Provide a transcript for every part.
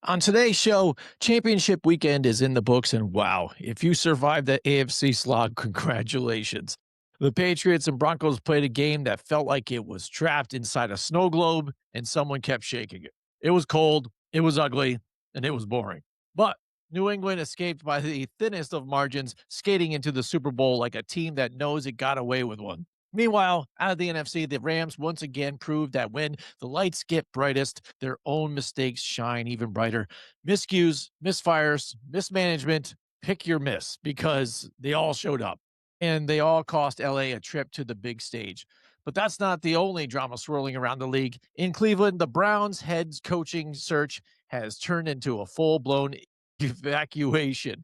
On today's show, championship weekend is in the books, and wow, if you survived the AFC slog, congratulations. The Patriots and Broncos played a game that felt like it was trapped inside a snow globe, and someone kept shaking it. It was cold, it was ugly, and it was boring. But New England escaped by the thinnest of margins, skating into the Super Bowl like a team that knows it got away with one. Meanwhile, out of the NFC, the Rams once again proved that when the lights get brightest, their own mistakes shine even brighter. Miscues, misfires, mismanagement, pick your miss because they all showed up and they all cost LA a trip to the big stage. But that's not the only drama swirling around the league. In Cleveland, the Browns' head coaching search has turned into a full blown evacuation.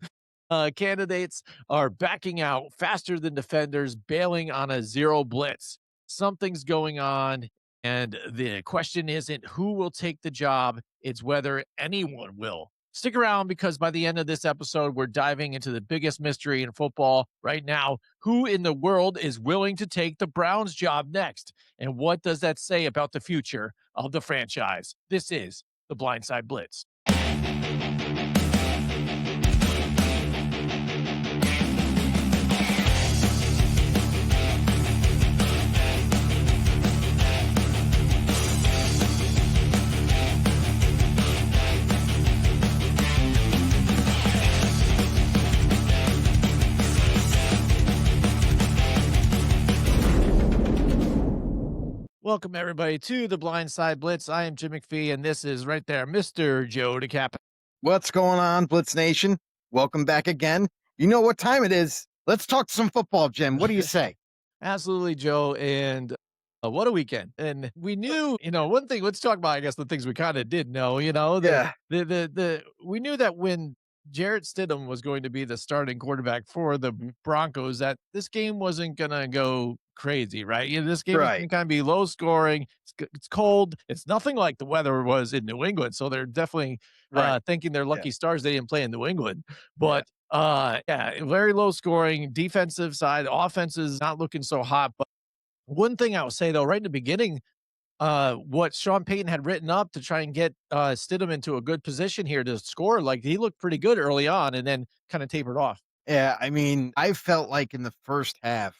Candidates are backing out faster than defenders, bailing on a zero blitz. Something's going on, and the question isn't who will take the job, it's whether anyone will. Stick around because by the end of this episode, we're diving into the biggest mystery in football right now. Who in the world is willing to take the Browns' job next? And what does that say about the future of the franchise? This is the Blindside Blitz. Welcome, everybody, to the Blindside Blitz. I am Jim McPhee, and this is right there, Mr. Joe DeCap. What's going on, Blitz Nation? Welcome back again. You know what time it is. Let's talk some football, Jim. What do you say? Absolutely, Joe. And what a weekend. And we knew, one thing, let's talk about, I guess, the things we kind of did know, we knew that when Jared Stidham was going to be the starting quarterback for the Broncos, that this game wasn't going to go crazy, right? This game is going to kind of be low scoring. It's cold. It's nothing like the weather was in New England. So they're definitely thinking they're lucky stars they didn't play in New England. But very low scoring. Defensive side, offense is not looking so hot. But one thing I will say, though, right in the beginning, what Sean Payton had written up to try and get Stidham into a good position here to score, like he looked pretty good early on and then kind of tapered off. Yeah, I mean, I felt like in the first half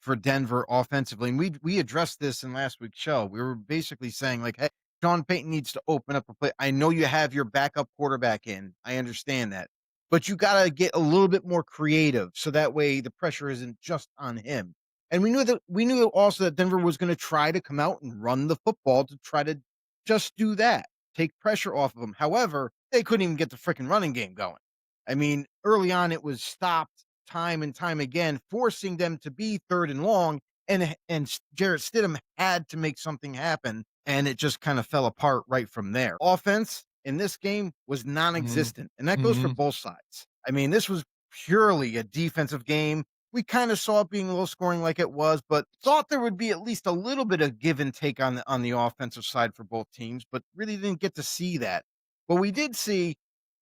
for Denver offensively, and we addressed this in last week's show. We were basically saying, like, hey, Sean Payton needs to open up a play. I know you have your backup quarterback in. I understand that. But you got to get a little bit more creative so that way the pressure isn't just on him. And we knew also that Denver was going to try to come out and run the football to try to just do that, take pressure off of them. However, they couldn't even get the freaking running game going. I mean, early on, it was stopped time and time again, forcing them to be third and long. And Jared Stidham had to make something happen, and it just kind of fell apart right from there. Offense in this game was non-existent, and that goes for both sides. I mean, this was purely a defensive game. We kind of saw it being low scoring like it was, but thought there would be at least a little bit of give and take on the offensive side for both teams, but really didn't get to see that. But we did see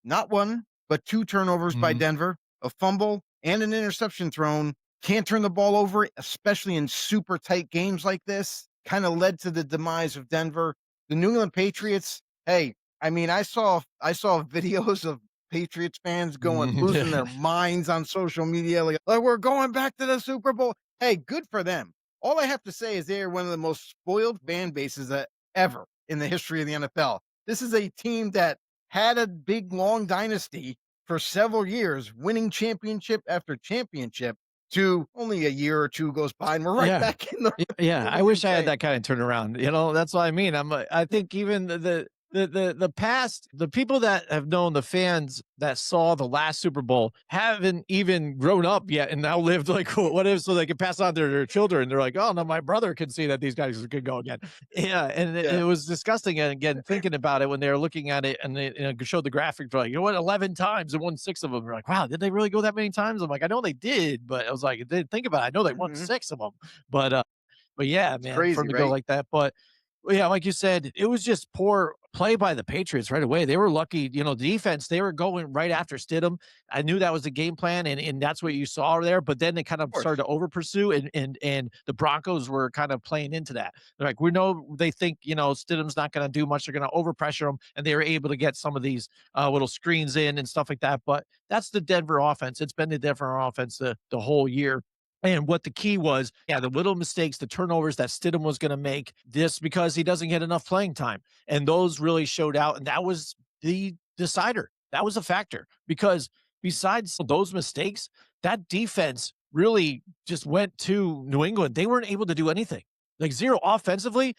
not one, but two turnovers by Denver, a fumble and an interception thrown. Can't turn the ball over, especially in super tight games like this. Kind of led to the demise of Denver. The New England Patriots, hey, I mean, I saw videos of Patriots fans losing their minds on social media. Like, we're going back to the Super Bowl. Hey, good for them. All I have to say is they're one of the most spoiled fan bases ever in the history of the NFL. This is a team that had a big, long dynasty for several years, winning championship after championship, to only a year or two goes by and we're back in the I wish I had that kind of turnaround. That's what I mean. I think even the past, the people that have known the fans that saw the last Super Bowl haven't even grown up yet and now lived like what if so they can pass on to their children. They're like, oh no, my brother can see that these guys could go again. It was disgusting. And again, thinking about it when they were looking at it and they showed the graphic, they're like, 11 times and won 6 of them. They're like, wow, did they really go that many times? I'm like, I know they did, but I was like, didn't think about it. I know they won 6 of them, but yeah, man, crazy, for them to go like that. But yeah, like you said, it was just poor play by the Patriots right away. They were lucky, the defense, they were going right after Stidham. I knew that was the game plan, and that's what you saw there. But then they kind of started course. to over pursue, and the Broncos were kind of playing into that. They're like, we know they think Stidham's not going to do much. They're going to over pressure him, and they were able to get some of these little screens in and stuff like that. But that's the Denver offense. It's been the Denver offense the whole year. And what the key was, yeah, the little mistakes, the turnovers that Stidham was going to make, this because he doesn't get enough playing time. And those really showed out. And that was the decider. That was a factor because besides those mistakes, that defense really just went to New England. They weren't able to do anything. Like zero offensively.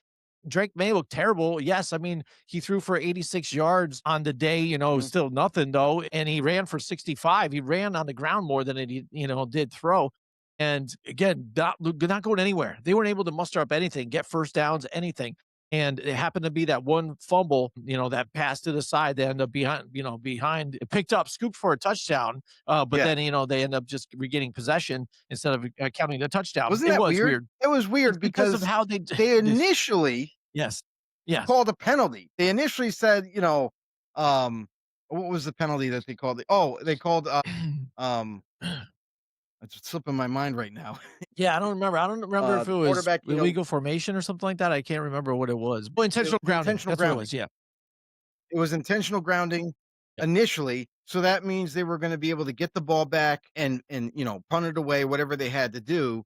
Drake May looked terrible. Yes, I mean, he threw for 86 yards on the day, Mhm. still nothing though. And he ran for 65. He ran on the ground more than he, did throw. And again, not going anywhere. They weren't able to muster up anything, get first downs, anything. And it happened to be that one fumble, that pass to the side. They end up behind, picked up, scooped for a touchdown. But Yeah. then, they end up just regaining possession instead of counting the touchdown. Wasn't It that was weird? weird. It was It's weird because of because how they they this. initially Yes. Yes. called a penalty. They initially said, um, what was the penalty that they called? They called, um, it's slipping my mind right now. Yeah, I don't remember. I don't remember if it The was quarterback, illegal formation or something like that. I can't remember what it was. Well, it intentional was grounding. intentional That's what it grounding. was. Yeah. It was intentional grounding Yeah. initially, so that means they were gonna be able to get the ball back and, punt it away, whatever they had to do.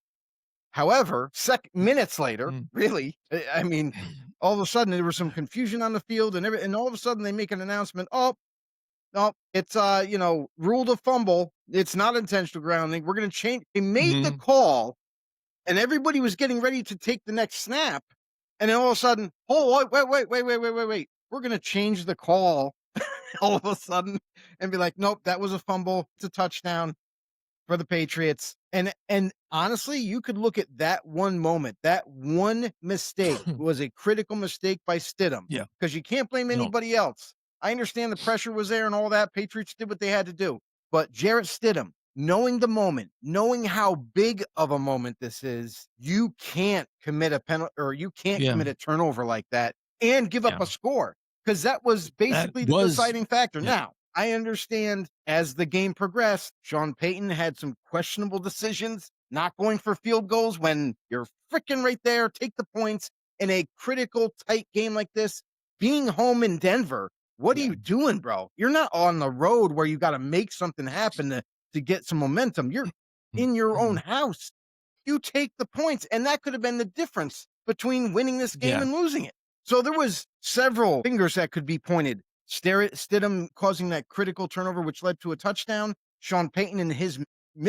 However, minutes later, Mm. really, I mean, all of a sudden there was some confusion on the field and all of a sudden they make an announcement, "Oh, no, it's, ruled a fumble. It's not intentional grounding. We're gonna change." They made the Mhm. call and everybody was getting ready to take the next snap, and then all of a sudden, "Oh, wait. We're gonna change the call all of a sudden and be like, nope, that was a fumble. It's a touchdown for the Patriots." And honestly, you could look at that one moment, that one mistake was a critical mistake by Stidham Yeah. because you can't blame No. anybody else. I understand the pressure was there and all that. Patriots did what they had to do. But Jared Stidham, knowing the moment, knowing how big of a moment this is, you can't commit a penalty or you can't Yeah. commit a turnover like that and give up Yeah. a score because that was That basically the was deciding factor. yeah. Now, I understand as the game progressed, Sean Payton had some questionable decisions, not going for field goals when you're freaking right there, take the points in a critical, tight game like this. Being home in Denver, what are Yeah. you doing, bro? You're not on the road where you got to make something happen to get some momentum. You're in your own Mhm. house. You take the points, and that could have been the difference between winning this game Yeah. and losing it. So there was several fingers that could be pointed. Stidham causing that critical turnover, which led to a touchdown. Sean Payton and his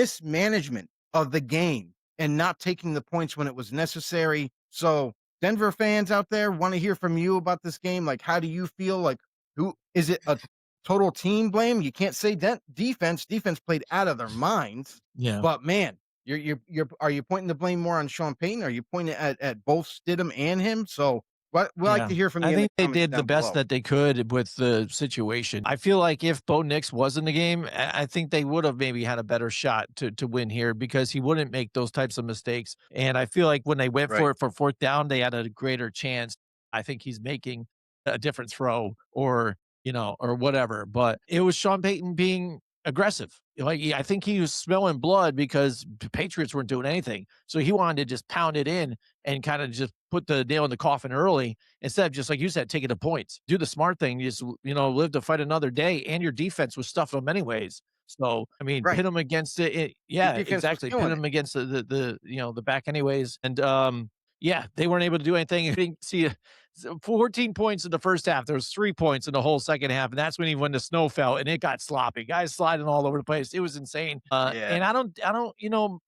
mismanagement of the game and not taking the points when it was necessary. So Denver fans out there want to hear from you about this game. Like, how do you feel? Like, who is it? A total team blame? You can't say defense. Defense played out of their minds. Yeah. But man, you're are you pointing the blame more on Sean Payton? Are you pointing at both Stidham and him? So what we'd like Yeah. to hear from I you in the think they comments did the down best below. that they could with the situation. I feel like if Bo Nix was in the game, I think they would have maybe had a better shot to win here because he wouldn't make those types of mistakes. And I feel like when they went Right. for it for fourth down, they had a greater chance. I think he's making a different throw or whatever. But it was Sean Payton being aggressive. Like I think he was smelling blood because the Patriots weren't doing anything. So he wanted to just pound it in and kind of just put the nail in the coffin early instead of just like you said, taking the points. Do the smart thing. You just live to fight another day, and your defense was stuffing them anyways. So I mean, Right. pin them against it. Your Yeah, defense was exactly. Pin killing it. them against the back anyways. And yeah, they weren't able to do anything. You didn't see 14 points in the first half. There was 3 points in the whole second half, and that's when the snow fell and it got sloppy. Guys sliding all over the place. It was insane. Yeah. And I don't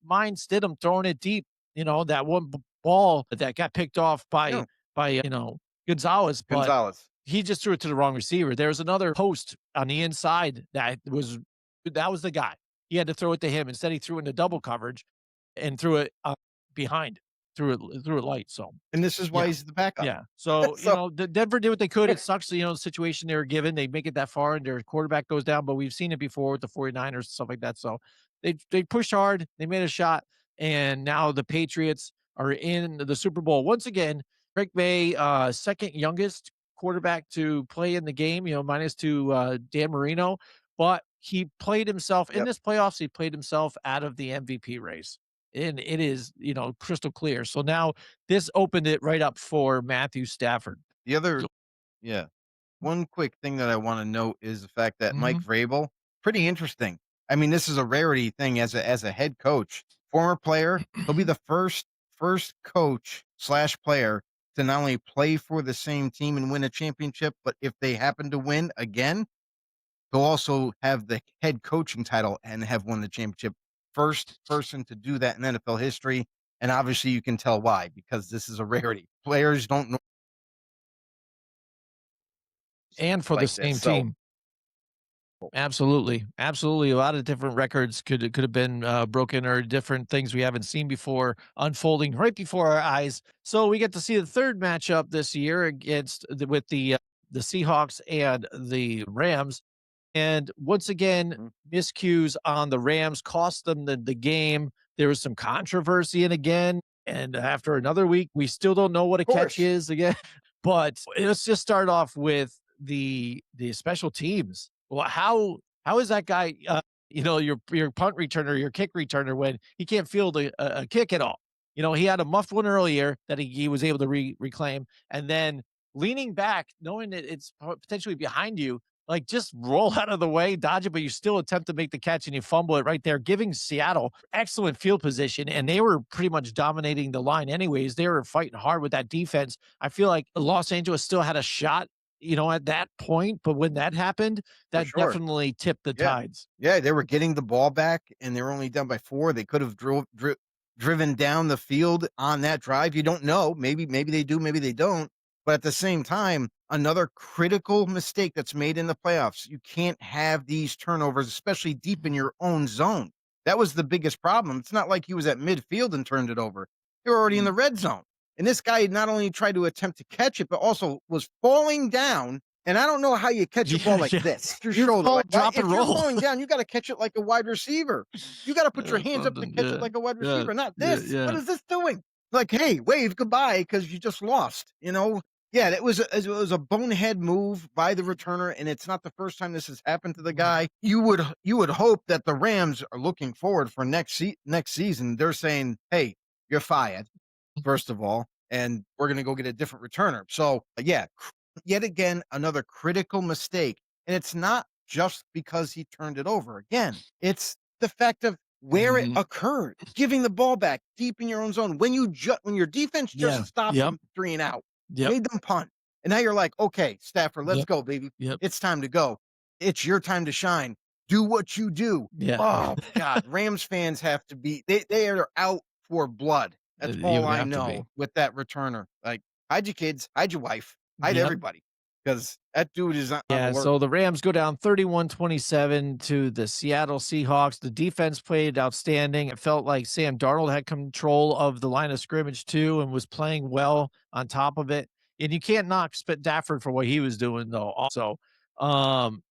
mind Stidham throwing it deep. That one ball that got picked off Yeah. by Gonzalez, but Gonzalez. he just threw it to the wrong receiver. There was another post on the inside that was the guy. He had to throw it to him. Instead, he threw it into double coverage and threw it behind, threw it light. So And this is why yeah. he's the backup. Yeah. So, So the Denver did what they could. It sucks, the situation they were given. They make it that far and their quarterback goes down, but we've seen it before with the 49ers, stuff like that. So they pushed hard, they made a shot, and now the Patriots are in the Super Bowl. Once again, Drake May, second youngest quarterback to play in the game, minus to Dan Marino, but he played himself in Yep. this playoffs. He played himself out of the MVP race, and it is crystal clear. So now this opened it right up for Matthew Stafford. The other yeah. One quick thing that I wanna note is the fact that Mike Mhm. Vrabel, pretty interesting. I mean, this is a rarity thing as a head coach, former player, he'll be the first coach/player to not only play for the same team and win a championship, but if they happen to win again, he'll also have the head coaching title and have won the championship. First person to do that in NFL history, and obviously you can tell why, because this is a rarity. Players don't know And for the like this, same so team. Absolutely, absolutely. A lot of different records could have been broken, or different things we haven't seen before unfolding right before our eyes. So we get to see the third matchup this year with the Seahawks and the Rams. And once again, mhm, miscues on the Rams cost them the game. There was some controversy in again. And after another week, we still don't know what a of catch course, is again. But let's just start off with the special teams. Well, how is that guy, your punt returner, your kick returner, when he can't field a kick at all? He had a muffed one earlier that he was able to reclaim, and then leaning back, knowing that it's potentially behind you, like, just roll out of the way, dodge it, but you still attempt to make the catch and you fumble it right there, giving Seattle excellent field position. And they were pretty much dominating the line anyways. They were fighting hard with that defense. I feel like Los Angeles still had a shot, at that point. But when that happened, for that sure. definitely tipped the Yeah. tides. Yeah, they were getting the ball back, and they were only down by 4. They could have driven down the field on that drive. You don't know. Maybe they do, maybe they don't. But at the same time, another critical mistake that's made in the playoffs. You can't have these turnovers, especially deep in your own zone. That was the biggest problem. It's not like he was at midfield and turned it over. They were already in the red zone. And this guy not only tried to attempt to catch it, but also was falling down, and I don't know how you catch a ball Yeah, like yeah. this, your You shoulder. fall, Like, drop, and if you're roll. falling down, you gotta catch it like a wide receiver. You gotta put your hands up to Something, catch it yeah. like a wide Yeah. receiver, not Yeah. this. What Yeah. is this doing? Like, hey, wave goodbye because you just lost, you know? Yeah, it was a bonehead move by the returner, and it's not the first time this has happened to the guy. You would hope that the Rams are looking forward for next season. They're saying, "Hey, you're fired, first of all, and we're gonna go get a different returner." So, yeah, yet again, another critical mistake. And it's not just because he turned it over. Again, it's the fact of where it Mhm. occurred, giving the ball back deep in your own zone. When your defense Yeah. just stopped Yep. them 3 and out, Yep. made them punt. And now you're like, okay, Stafford, let's Yep. go, baby. Yep. It's time to go. It's your time to shine. Do what you do. Yeah. Oh God, Rams fans have to be they are out for blood. That's You all would I have to know be. with that returner. Like, hide your kids, hide your wife, hide Yep. everybody. Because that dude is on Yeah, alert. so the Rams go down 31-27 to the Seattle Seahawks. The defense played outstanding. It felt like Sam Darnold had control of the line of scrimmage too and was playing well on top of it. And you can't knock Stafford for what he was doing though. Also, um,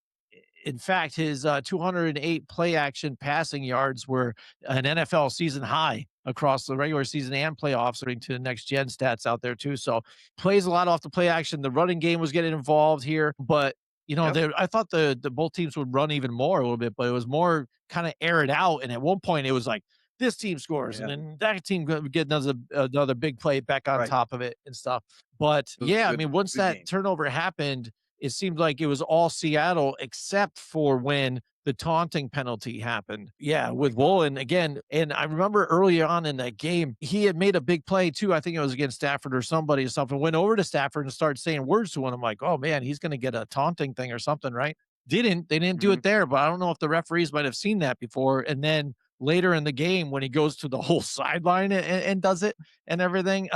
in fact, his 208 play action passing yards were an NFL season high across the regular season and playoffs, according to the next gen stats out there too. So plays a lot off the play action. The running game was getting involved here, but Yep. I thought the both teams would run even more a little bit, but it was more kind of air it out. And at one point, it was like this team scores, and Yeah. then that team get another big play back on Right. top of it and stuff. But It was yeah, I good. mean, once Good that game. turnover happened, it seemed like it was all Seattle except for when the taunting penalty happened. Yeah, with Woolen again. And I remember early on in that game, he had made a big play too. I think it was against Stafford or somebody or something. Went over to Stafford and started saying words to him. I'm like, oh man, he's going to get a taunting thing or something, right? They didn't do Mhm. it there, but I don't know if the referees might have seen that before. And then later in the game, when he goes to the whole sideline and does it and everything,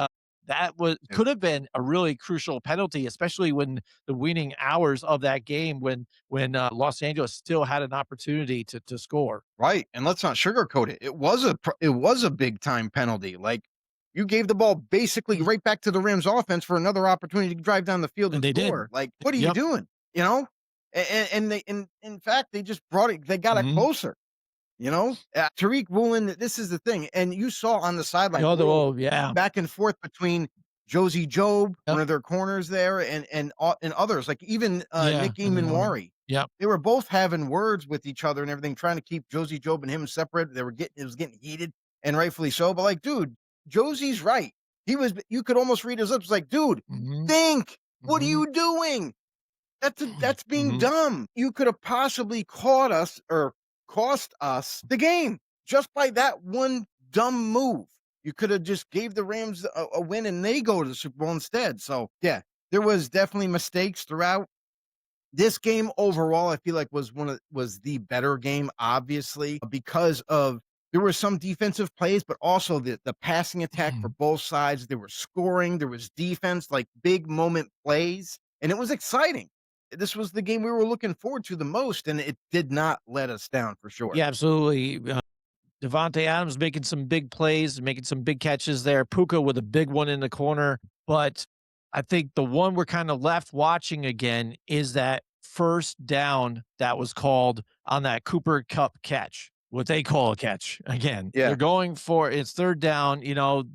that was Yep. could have been a really crucial penalty, especially when the winning hours of that game, when Los Angeles still had an opportunity to score. Right, and let's not sugarcoat it. It was a big time penalty. Like, you gave the ball basically Mm. right back to the Rams offense for another opportunity to drive down the field And and they did. score. Like, what are you Yep. doing? You know? And they in fact, they just brought it they got it Mhm. closer, you know? Tariq Woolen, this is the thing, and you saw on the sideline, Oh, yeah. back and forth between Josie Job, one Yep. of their corners there, and others, like even, Yeah, Nick in the morning. Eamon. Yep. They were both having words with each other and everything, trying to keep Josie Job and him separate. It was getting heated, and rightfully so, but, like, dude, Josie's right. You could almost read his lips like, "Dude, Mhm. think! What are Mhm. you doing? That's being Mhm. dumb. You could have possibly caught us or cost us the game just by that one dumb move. You could have just gave the Rams a win and they go to the Super Bowl instead." So, yeah, there was definitely mistakes throughout. This game overall, I feel like was the better game, obviously, because of there were some defensive plays, but also the passing attack for both sides. There was scoring, there was defense, like big moment plays, and it was exciting. This was the game we were looking forward to the most, and it did not let us down for sure. Yeah, absolutely. Devontae Adams making some big plays, making some big catches there. Puka with a big one in the corner. But I think the one we're kind of left watching again is that first down that was called on that Cooper Cup catch, what they call a catch. Again, they're Yeah. going for it's third down.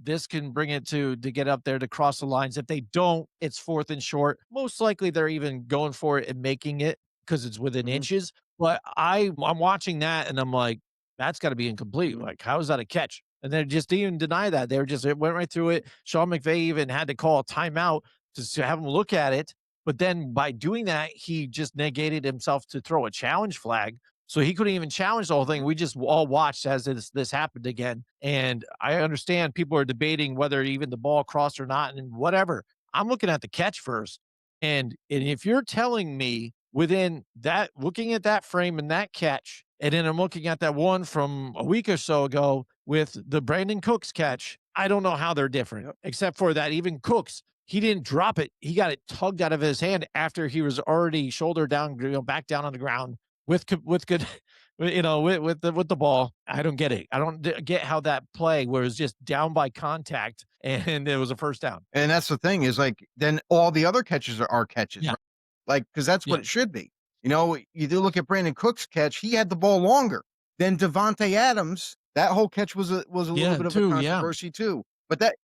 This can bring it to get up there to cross the lines. If they don't, it's fourth and short. Most likely they're even going for it and making it because it's within Mhm, inches. But I'm watching that and I'm like, that's gotta be incomplete, mhm, like, how is that a catch? And they just didn't even deny that, it went right through it. Sean McVay even had to call a timeout to have him look at it, but then by doing that, he just negated himself to throw a challenge flag, so he couldn't even challenge the whole thing. mhm, We just all watched as this happened again, and I understand people are debating whether even the ball crossed or not and whatever. I'm looking at the catch first, and if you're telling me within that looking at that frame and that catch, and then I'm looking at that one from a week or so ago with the Brandon Cooks catch, I don't know how they're different, yep. except for that even Cooks, he didn't drop it. He got it tugged out of his hand after he was already shoulder down, back down on the ground with good, with the ball. I don't get it. I don't get how that play was just down by contact and it was a first down. And that's the thing is, like, then all the other catches are catches, Yeah. right? Like, because that's what Yeah. it should be. You do look at Brandon Cook's catch, he had the ball longer than Devontae Adams. That whole catch was a little Yeah. bit of a Too. Yeah. controversy too, but that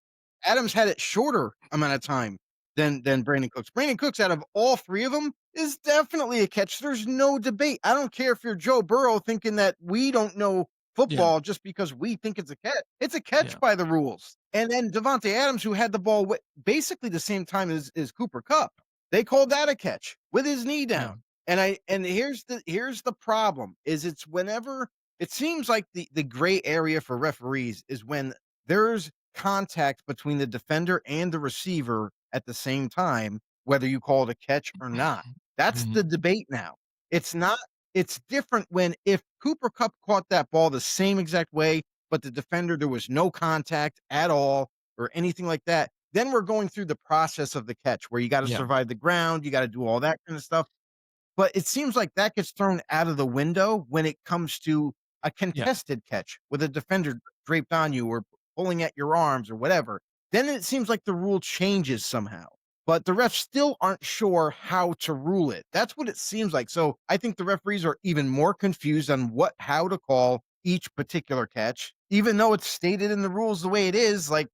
Adams had it shorter amount of time than Brandon Cooks. Brandon Cooks, out of all 3 of them, is definitely a catch. There's no debate. I don't care if you're Joe Burrow thinking that we don't know Yeah. football just because we think it's a catch. It's a catch Yeah. by the rules. And then Devontae Adams, who had the ball basically the same time as Cooper Kupp, they called that a catch with his knee Yeah. down. And here's the problem is it's whenever it seems like the gray area for referees is when there's contact between the defender and the receiver at the same time, whether you call it a catch or not. That's Mhm. the debate now. It's not it's different when if Cooper Kupp caught that ball the same exact way, but the defender, there was no contact at all or anything like that, then we're going through the process of the catch where you got to Yeah. survive the ground, you got to do all that kind of stuff. But it seems like that gets thrown out of the window when it comes to a Yeah. contested catch with a defender draped on you or pulling at your arms or whatever. Then it seems like the rule changes somehow. But the refs still aren't sure how to rule it. That's what it seems like. So I think the referees are even more confused on how to call each particular catch, even though it's stated in the rules the way it is. Like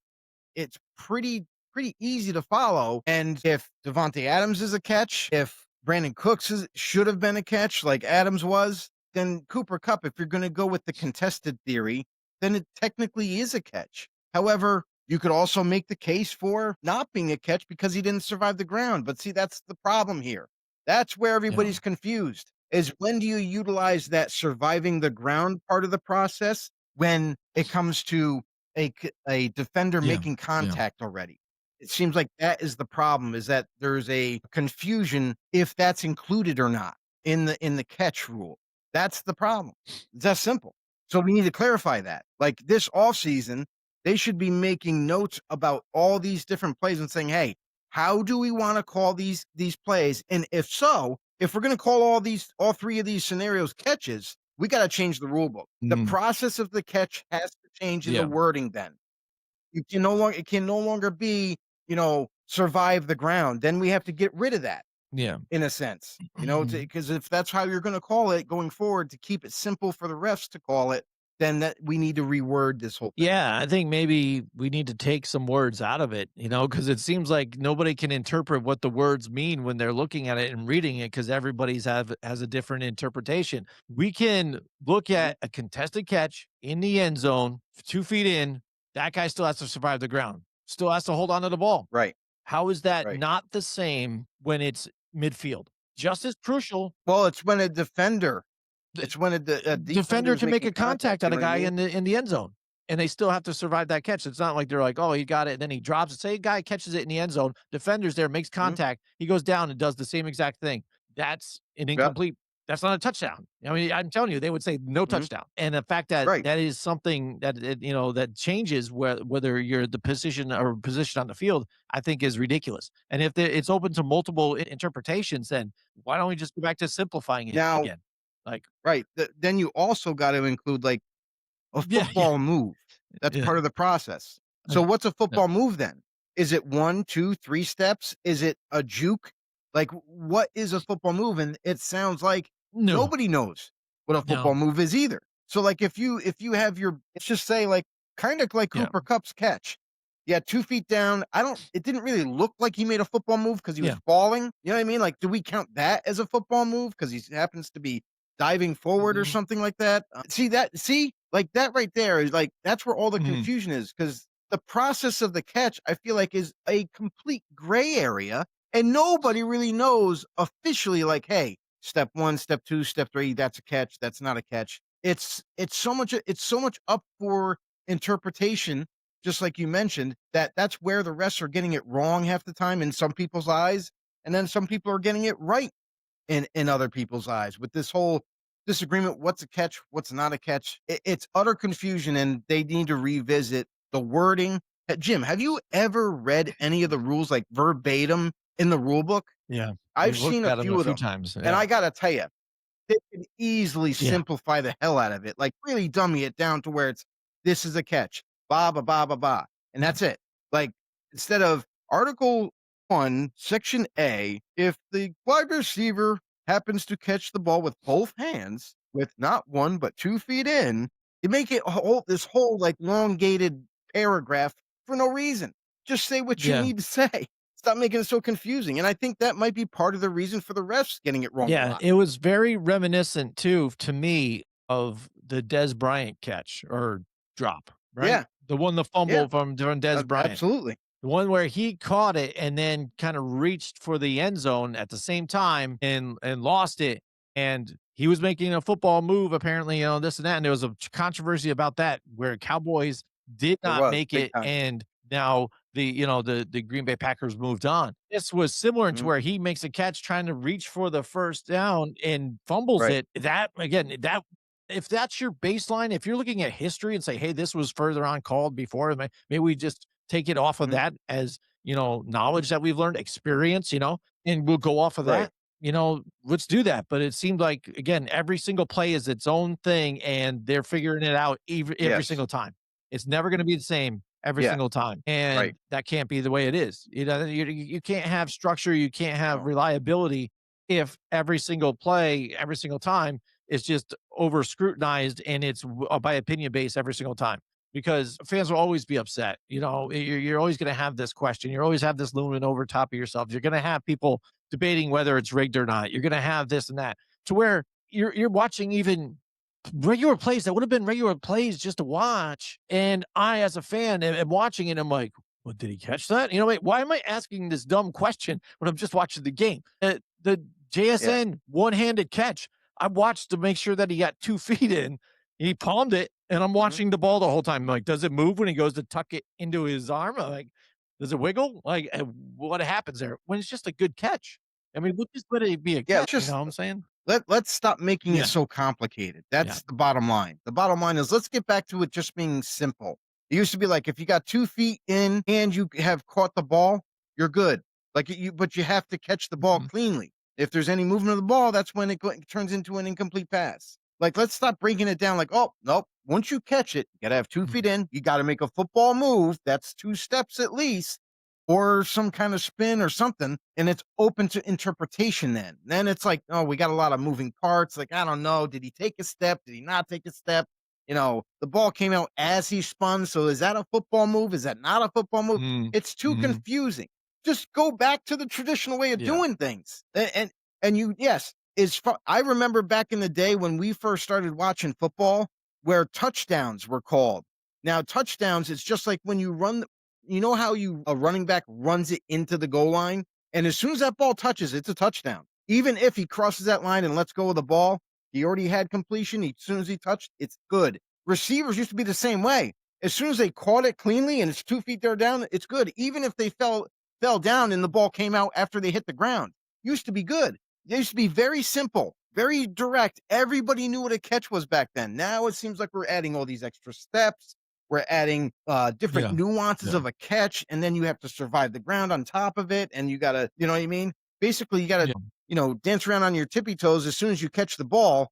it's pretty easy to follow. And if Devontae Adams is a catch, if Brandon Cooks should have been a catch like Adams was, then Cooper Kupp, if you're going to go with the contested theory, then it technically is a catch. However, you could also make the case for not being a catch because he didn't survive the ground. But see, that's the problem here. That's where Yeah. everybody's confused. Is when do you utilize that surviving the ground part of the process when it comes to a defender Yeah. making Yeah. contact already? It seems like that is the problem, is that there's a confusion if that's included or not in the catch rule. That's the problem. It's that simple. So we need to clarify that. Like this offseason, they should be making notes about all these different plays and saying, "Hey, how do we want to call these plays? And if so, if we're going to call all 3 of these scenarios catches, we got to change the rule book. The Mhm. process of the catch has to change in the Yeah. wording then. It can no longer be, survive the ground. Then we have to get rid of that Yeah. in a sense, because if that's how you're going to call it going forward to keep it simple for the refs to call it, then that we need to reword this whole thing. Yeah, I think maybe we need to take some words out of it, because it seems like nobody can interpret what the words mean when they're looking at it and reading it because everybody's has a different interpretation. We can look Mhm. at a contested catch in the end zone, 2 feet in, that guy still has to survive the ground, still has to hold on to the ball. Right, How is that right. not the same when it's midfield? Just as crucial. Well, it's when a defender The it's when a defender defender is can make making a contact, contact you on know a what I guy mean? in the end zone, and they still have to survive that catch. It's not like they're like, "Oh, he got it," and then he drops it. Say a guy catches it in the end zone, defender's there, makes Mhm. contact, he goes down and does the same exact thing. That's an Yep. incomplete. That's not a touchdown. I mean, I'm telling you, they would say no Mhm. touchdown. And the fact that Right. that is something that that changes whether you're the position on the field, I think is ridiculous. And if it's open to multiple interpretations, then why don't we just go back to simplifying it Now again? Like, right, then you also gotta include, like, a yeah, yeah, football move. That's yeah. part of the process. Uh, So what's a yeah. football move then? Is it 1, 2, 3 steps? Is it a juke? Like, what is a football move? And it sounds like No, nobody knows what a football no, move is either. So, like, if you have your let's just say, like, kinda like yeah, Cooper Kupp's catch. Yeah, 2 feet down. I don't it didn't really look like he made a football move because he was yeah, falling. You know what I mean? Like, do we count that as a football move because he happens to be diving forward or mhm, something like that? Like, that right there is, like that's where all the mhm, confusion is because the process of the catch, I feel like, is a complete gray area, and nobody really knows officially, like, "Hey, step 1, step 2, step 3, that's a catch, that's not a catch." It's so much up for interpretation, just like you mentioned, that's where the refs are getting it wrong half the time in some people's eyes, and then some people are getting it right in other people's eyes with this whole disagreement. What's a catch? What's not a catch? It's utter confusion, and they need to revisit the wording. Jim, have you ever read any of the rules like verbatim in the rule book? yeah. I've We've looked seen a at 'em a few of few them, times, and yeah, I gotta tell you, they can easily yeah, simplify the hell out of it, like, really dummy it down to where it's, "This is a catch, ba, ba, ba, ba, ba," and yeah, that's it. Like, instead of Article 1, Section A, if the wide receiver happens to catch the ball with both hands, with not 1 but 2 feet in, you make it a whole this whole, like, elongated paragraph for no reason. Just say what you yeah, need to say. Stop making it so confusing, and I think that might be part of the reason for the refs getting it wrong a yeah. lot. It was very reminiscent too, to me, of the Des Bryant catch or drop, right? Yeah. The Yeah, fumble from Des Bryant. absolutely. The one where he caught it and then kinda reached for the end zone at the same time and lost it, and he was making a football move apparently, this and that, and there was a controversy about that where Cowboys did There not was, make big it, time. and now the Green Bay Packers moved on. This was similar to Mhm, where he makes a catch trying to reach for the first down and fumbles right. it. That again, that if that's your baseline, if you're looking at history and say, "Hey, this was further on called before," maybe we just take it off of Mhm, that as, knowledge that we've learned, experience, and we'll go off of right. that. Let's do that. But it seemed like, again, every single play is its own thing and they're figuring it out every Yes. single time. It's never going to be the same every Yeah, single time. right. And that can't be the way it is. You can't have structure, you can't have No. reliability if every single play, every single time is just over scrutinized and it's by opinion based every single time because fans will always be upset. You're always going to have this question. You always have this looming over top of yourself. You're going to have people debating whether it's rigged or not. You're going to have this and that to where you're watching even regular plays that would have been regular plays just to watch. And I, as a fan, am watching it. I'm like, well, did he catch that? Wait, why am I asking this dumb question when I'm just watching the game? The Yeah. JSN one-handed catch. I watched to make sure that he got 2 feet in. He palmed it, and I'm Mhm. watching the ball the whole time. I'm like, does it move when he goes to tuck it into his arm? I'm like, does it wiggle? Like, what happens there? When it's just a good catch. I mean, we'll just let it be a Yeah, catch. You know what I'm saying? let's stop making it Yeah, so complicated. yeah, That's the bottom line. The bottom line is let's get back to it just being simple. It used to be like if you got 2 feet in and you have caught the ball, you're good. But you have to catch the ball mhm, cleanly. If there's any movement of the ball, that's when it turns into an incomplete pass. Like, let's stop breaking it down like, "Oh, nope, once you catch it, you gotta have 2 mhm. feet in, you gotta make a football move, that's 2 steps at least, or some kind of spin or something, and it's open to interpretation then." Then it's like, "Oh, we got a lot of moving parts, like, I don't know, did he take a step? Did he not take a step?" The ball came out as he spun. So is that a football move? Is that not a football move? Mm, It's too mhm. confusing. Just go back to the traditional way of Yeah. doing things. And you, yes, I remember back in the day when we first started watching football where touchdowns were called. Now, touchdowns, it's just like when you run, you know how a running back runs it into the goal line? And as soon as that ball touches, it's a touchdown. Even if he crosses that line and lets go of the ball, he already had completion. As soon as he touched, it's good. Receivers used to be the same way. As soon as they caught it cleanly and it's 2 feet there down, it's good. Even if they fell down and the ball came out after they hit the ground, used to be good. It used to be very simple, very direct. Everybody knew what a catch was back then. Now it seems like we're adding all these extra steps. We're adding different Yeah. nuances Yeah. of a catch, and then you have to survive the ground on top of it, and you gotta, you know what I mean? Basically, you gotta, Yeah. dance around on your tippy toes as soon as you catch the ball.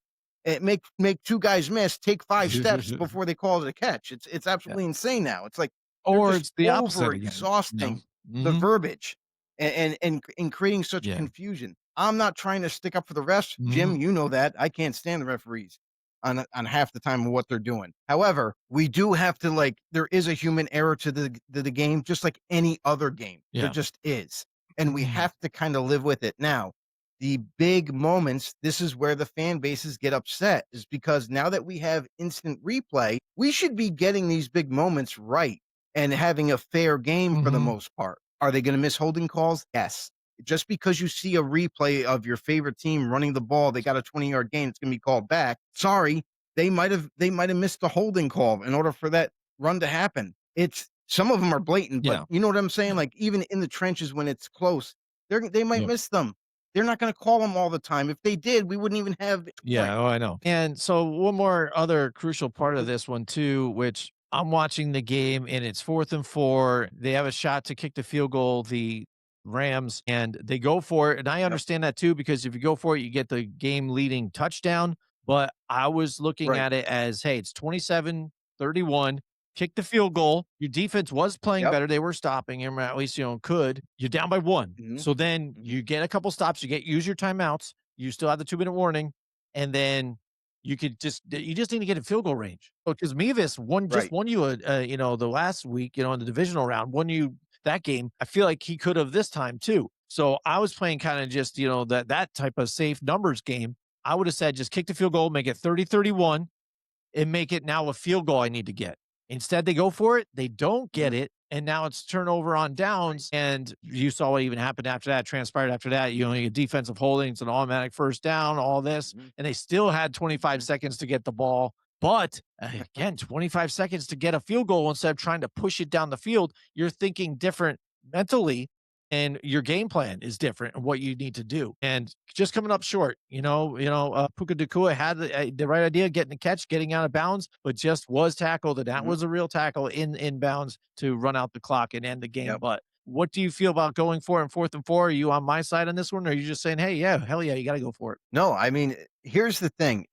Make two guys miss, take 5 steps before they call it a catch. It's Yeah. absolutely insane now. It's like they're Or just it's the over opposite again, you know? exhausting the Mhm. verbiage and creating such Yeah. confusion. I'm not trying to stick up for the refs, Mhm. Jim. You know that I can't stand the referees on half the time of what they're doing. However, we do have to there is a human error to the game, just like any other game. There Yeah. just is, and we Mhm. have to kind of live with it now. The big moments, this is where the fan bases get upset, is because now that we have instant replay, we should be getting these big moments right and having a fair game for the Mhm. most part. Are they going to miss holding calls? Yes. Just because you see a replay of your favorite team running the ball, they got a 20-yard gain, it's going to be called back. Sorry, they might have missed the holding call in order for that run to happen. It's some of them are blatant, but Yeah. you know what I'm saying? Yeah. Like even in the trenches when it's close, they might Yep. miss them. They're not gonna call them all the time. If they did, we wouldn't even have scoring. Yeah, oh, I know. And so one more other crucial part of this one too, which I'm watching the game and it's 4th and 4. They have a shot to kick the field goal, the Rams, and they go for it. And I Yep. understand that too, because if you go for it, you get the game leading touchdown. But I was looking Right. at it as, hey, it's 27-31. Kick the field goal. Your defense was playing Yep. better. They were stopping him, or at least, could. You're down by one. Mhm. So then Mhm. you get a couple stops, use your timeouts. You still have the 2-minute warning, and then you just need to get in field goal range. Because Mevis Right. won you the last week, in the divisional round, won you that game. I feel like he could have this time too. So I was playing kind of just, that type of safe numbers game. I would have said just kick the field goal, make it 30-31, and make it now a field goal I need to get. Instead, they go for it, they don't get Mhm. it, and now it's turnover on Right. downs. And you saw what even happened after that, transpired after that. You get defensive holdings, an automatic first down, all this, Mhm. and they still had 25 Mhm. seconds to get the ball. But again, 25 seconds to get a field goal instead of trying to push it down the field. You're thinking different mentally, and your game plan is different and what you need to do. And just coming up short, Puka Nakua had the right idea, getting the catch, getting out of bounds, but just was tackled, and that Mhm. was a real tackle in bounds to run out the clock and end the game. Yep. But what do you feel about going for it in 4th and 4? Are you on my side on this one, or are you just saying, hey, yeah, hell yeah, you got to go for it? No, I mean, here's the thing,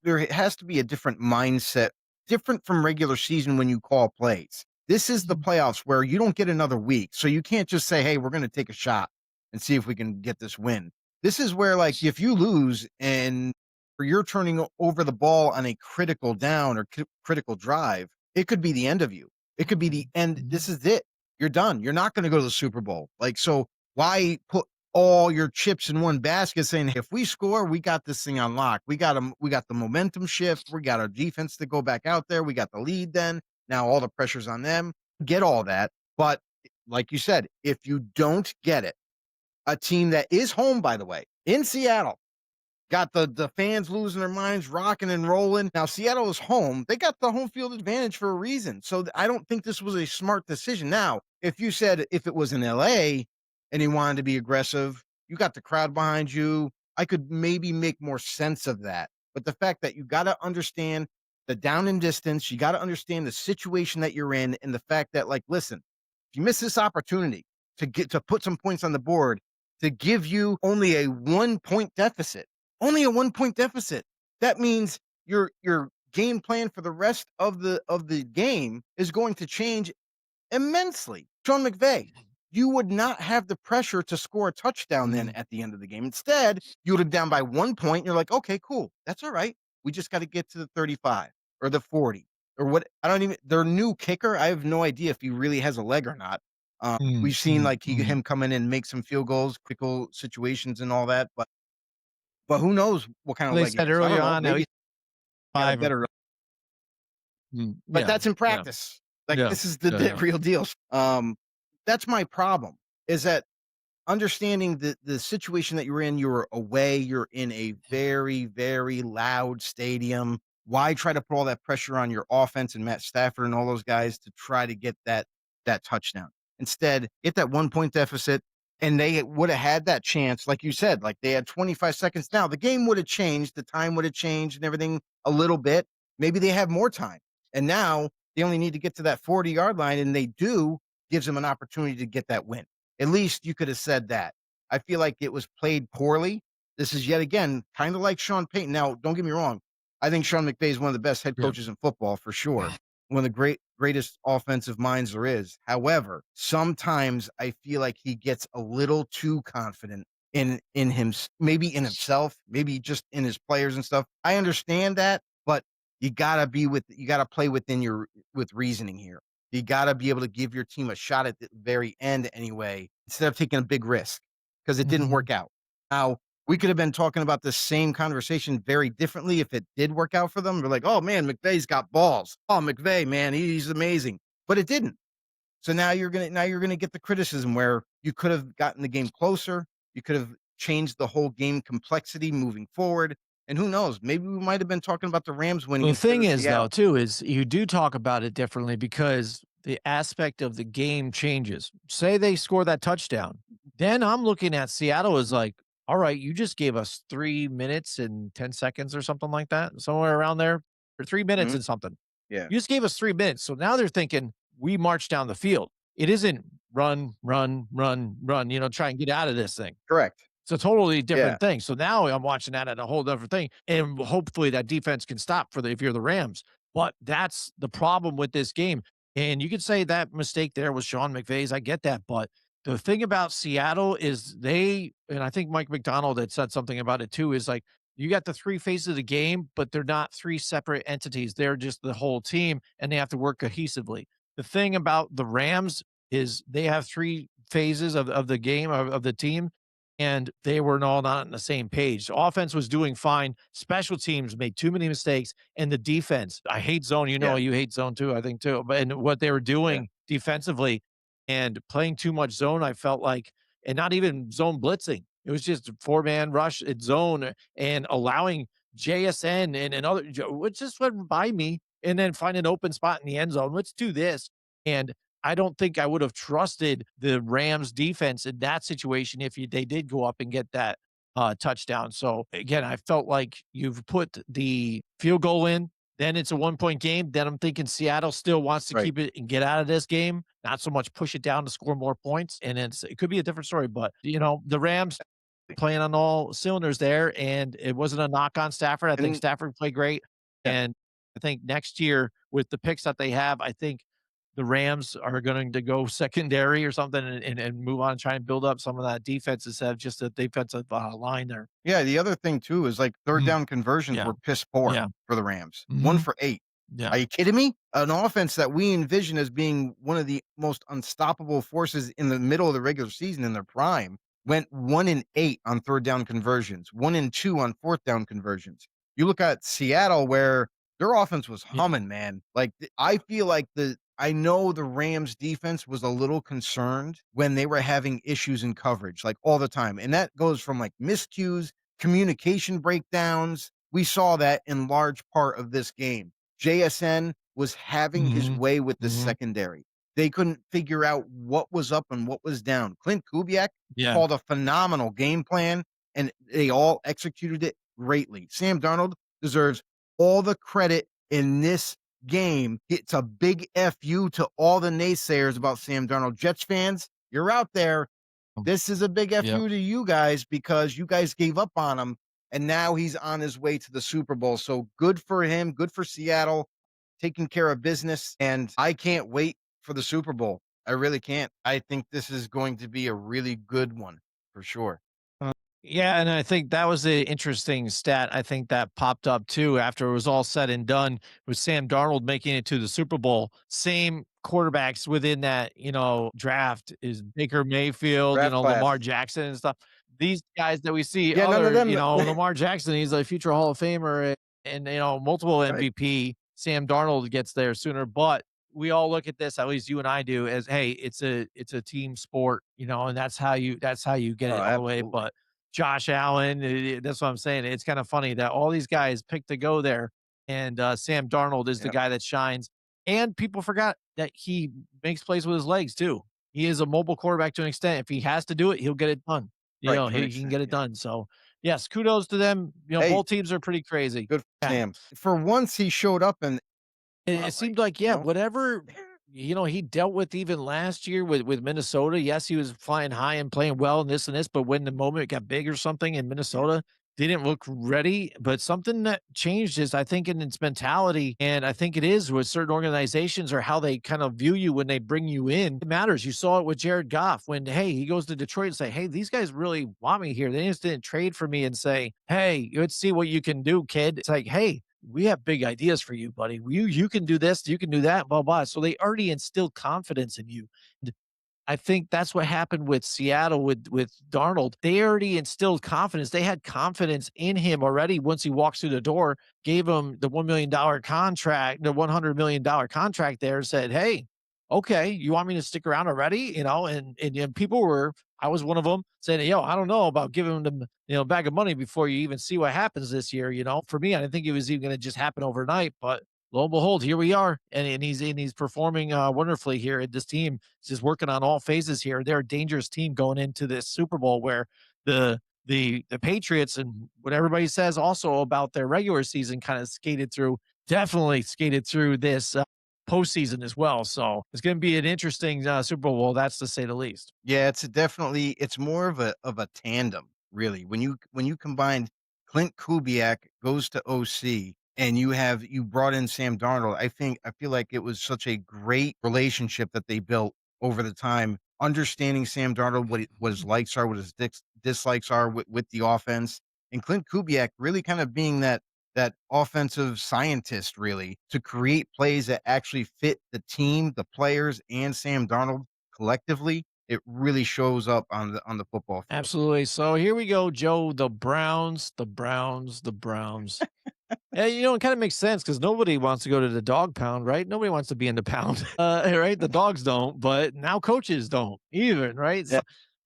there has to be a different mindset, different from regular season when you call plays. This is the Mhm. playoffs where you don't get another week, so you can't just say, "Hey, we're gonna take a shot and see if we can get this win." This is where, like, if you lose and or you're turning over the ball on a critical down or critical drive, it could be the end of you. It could be the end. Mhm. This is it. You're done. You're not gonna go to the Super Bowl. Like, so why put all your chips in one basket saying, "If we score, we got this thing on lock. We got the momentum shift. We got our defense to go back out there. We got the lead then. Now all the pressure's on them." Get all that. But like you said, if you don't get it, a team that is home, by the way, in Seattle, got the fans losing their minds, rocking and rolling. Now Seattle is home. They got the home field advantage for a reason. So I don't think this was a smart decision. Now, if you said if it was in LA and he wanted to be aggressive, you got the crowd behind you. I could maybe make more sense of that. But the fact that you got to understand the down and distance, you got to understand the situation that you're in, and the fact that, like, listen, if you miss this opportunity to put some points on the board, to give you only a 1 point deficit, only a 1 point deficit. That means your game plan for the rest of the game is going to change immensely. Sean McVay, you would not have the pressure to score a touchdown then Mhm. at the end of the game. Instead, you would have down by 1 point. And you're like, okay, cool. That's all right. We just got to get to the 35. or the 40 or what I don't even their new kicker, I have no idea if he really has a leg or not. Mm, We've seen mm, like mm. him come in and make some field goals, critical situations and all that, but who knows what kind of They leg he said has. I don't earlier know. on how Maybe he he got a 5 or better but yeah, that's in yeah, practice. Like yeah, this is the yeah, yeah. real deal. That's my problem is that understanding the situation that you're in, you're away, you're in a very, very loud stadium. Why try to put all that pressure on your offense and Matt Stafford and all those guys to try to get that touchdown? Instead, get that 1 point deficit, and they would have had that chance, like you said, like they had 25 seconds. Now the game would have changed, the time would have changed and everything a little bit. Maybe they have more time. And now they only need to get to that 40-yard line, and they do, gives them an opportunity to get that win. At least you could have said that. I feel like it was played poorly. This is yet again kind of like Sean Payton. Now, don't get me wrong. I think Sean McVay is one of the best head Yeah. coaches in football for sure. One of the greatest offensive minds there is. However, sometimes I feel like he gets a little too confident in him, maybe in himself, maybe just in his players and stuff. I understand that, but you gotta play within your with reasoning here. You gotta be able to give your team a shot at the very end anyway, instead of taking a big risk, because it didn't Mhm. work out. Now, we could have been talking about the same conversation very differently if it did work out for them. We're like, "Oh, man, McVay's got balls. Oh, McVay, man, he's amazing." But it didn't. So now you're gonna get the criticism where you could have gotten the game closer, you could have changed the whole game complexity moving forward, and who knows, maybe we might have been talking about the Rams winning Well, the instead thing of is, though, Seattle. too, is you do talk about it differently because the aspect of the game changes. Say they score that touchdown, then I'm looking at Seattle as like, all right, you just gave us 3 minutes and 10 seconds or something like that, somewhere around there, or 3 minutes Mhm. and something. Yeah. You just gave us 3 minutes. So now they're thinking we march down the field. It isn't run, run, run, run, try and get out of this thing. Correct. It's a totally Yeah. different thing. So now I'm watching that at a whole different thing, and hopefully that defense can stop for the if you're the Rams. But that's the problem with this game. And you could say that mistake there was Sean McVay's. I get that, but the thing about Seattle is and I think Mike McDonald had said something about it too, is like you got the three phases of the game, but they're not three separate entities. They're just the whole team, and they have to work cohesively. The thing about the Rams is they have three phases of the game of the team, and they were all not on the same page. So offense was doing fine. Special teams made too many mistakes, and the defense. I hate zone. Yeah. You hate zone too. I think too. But and what they were Yeah. doing defensively and playing too much zone, I felt like, and not even zone blitzing. It was just 4-man rush at zone and allowing JSN and other, which just went by me, and then find an open spot in the end zone. Let's do this. And I don't think I would have trusted the Rams defense in that situation if they did go up and get that touchdown. So again, I felt like you've put the field goal in, then it's a 1 point game. Then I'm thinking Seattle still wants to Right. keep it and get out of this game, not so much push it down to score more points. And it could be a different story, but the Rams playing on all cylinders there, and it wasn't a knock on Stafford. I think And Stafford played great, yeah. and I think next year with the picks that they have, I think the Rams are going to go secondary or something and move on and try and build up some of that defense instead of just a defensive line there. Yeah, the other thing too is like third Mm, down conversions yeah, were piss poor yeah, for the Rams. 1 mhm, for 8. yeah, Are you kidding me? An offense that we envision as being one of the most unstoppable forces in the middle of the regular season in their prime went 1 and 8 on third down conversions, 1 and 2 on fourth down conversions. You look at Seattle where their offense was yeah, humming, man. Like I feel like I know the Rams defense was a little concerned when they were having issues in coverage like all the time. And that goes from like miscues, communication breakdowns. We saw that in large part of this game. JSN was having his mhm, way with the mhm, secondary. They couldn't figure out what was up and what was down. Clint Kubiak yeah, called a phenomenal game plan, and they all executed it greatly. Sam Darnold deserves all the credit in this game. It's a big FU to all the naysayers about Sam Darnold. Jets fans, you're out there. This is a big yep. FU to you guys because you guys gave up on him, and now he's on his way to the Super Bowl. So good for him. Good for Seattle taking care of business. And I can't wait for the Super Bowl. I really can't. I think this is going to be a really good one for sure. Yeah, and I think that was the interesting stat I think that popped up too after it was all said and done with Sam Darnold making it to the Super Bowl. Same quarterbacks within that, draft is Baker Mayfield, Draft Lamar class. Jackson and stuff. These guys that we see Yeah, none of other, them. Lamar Jackson, he's a future Hall of Famer and multiple Right. MVP. Sam Darnold gets there sooner, but we all look at this, at least you and I do, as hey, it's a team sport, and that's how you get Oh, it all the way. absolutely. But Josh Allen, that's what I'm saying. It's kind of funny that all these guys picked to go there, and Sam Darnold is the Yep. guy that shines. And people forgot that he makes plays with his legs too. He is a mobile quarterback to an extent. If he has to do it, he'll get it done. Right, to an He can extent, get it yeah. done. So yes, kudos to them. Hey, Both teams are pretty crazy. good for Yeah. Sam. For once, he showed up in It spotlight, seemed like, you yeah, know? whatever, he dealt with even last year with Minnesota. Yes, he was flying high and playing well and this and this, but when the moment got big or something in Yeah. Minnesota, didn't look ready. But something that changed is, I think, in its mentality. And I think it is with certain organizations or how they kind of view you when they bring you in. It matters. You saw it with Jared Goff when, hey, he goes to Detroit and say, hey, these guys really want me here. They just didn't trade for me and say, hey, let's see what you can do, kid. It's like, hey, we have big ideas for you, buddy. You can do this, you can do that, blah blah. So they already instilled confidence in you. I think that's what happened with Seattle with Darnold. They already instilled confidence. They had confidence in him already once he walks through the door, gave him the $1 million contract, the $100 million contract there, said, hey, okay, you want me to stick around already? And people were, I was one of them saying, yo, I don't know about giving them, bag of money before you even see what happens this year. For me, I didn't think it was even going to just happen overnight, but lo and behold, here we are. And he's performing wonderfully here at this team. He's just working on all phases here. They're a dangerous team going into this Super Bowl where the Patriots and what everybody says also about their regular season kind of definitely skated through this postseason as well. So it's going to be an interesting Super Bowl. That's to say the least. Yeah, it's more of a tandem, really. When you combine Clint Kubiak goes to OC and you brought in Sam Darnold, I feel like it was such a great relationship that they built over the time, understanding Sam Darnold, what his likes are, what his dislikes are with the offense, and Clint Kubiak really kind of being that offensive scientist really to create plays that actually fit the team, the players, and Sam Darnold collectively. It really shows up on the football field. Absolutely. So here we go, Joe. The Browns. Yeah, it kind of makes sense because nobody wants to go to the dog pound, right? Nobody wants to be in the pound, right? The dogs don't, but now coaches don't even, right? Yeah, So,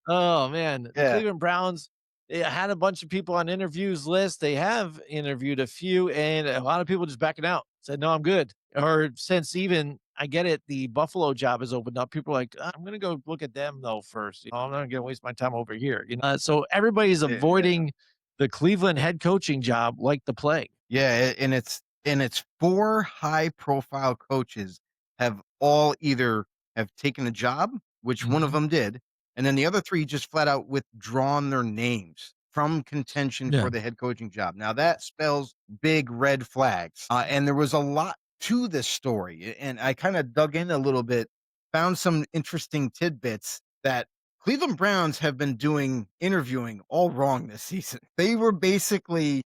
oh man, the yeah. Cleveland Browns, they had a bunch of people on interviews list. They have interviewed a few, and a lot of people just backing out. Said, "No, I'm good." Or since even I get it, the Buffalo job has opened up. People are like, I'm gonna go look at them though first. I'm not gonna waste my time over here. So everybody's Yeah. avoiding the Cleveland head coaching job like the plague. Yeah, and it's 4 high profile coaches have all either have taken a job, which one of Mhm. them did, and then the other 3 just flat out withdrawn their names from contention Yeah. for the head coaching job. Now that spells big red flags, and there was a lot to this story, and I kinda dug in a little bit, found some interesting tidbits that Cleveland Browns have been doing interviewing all wrong this season. They were basically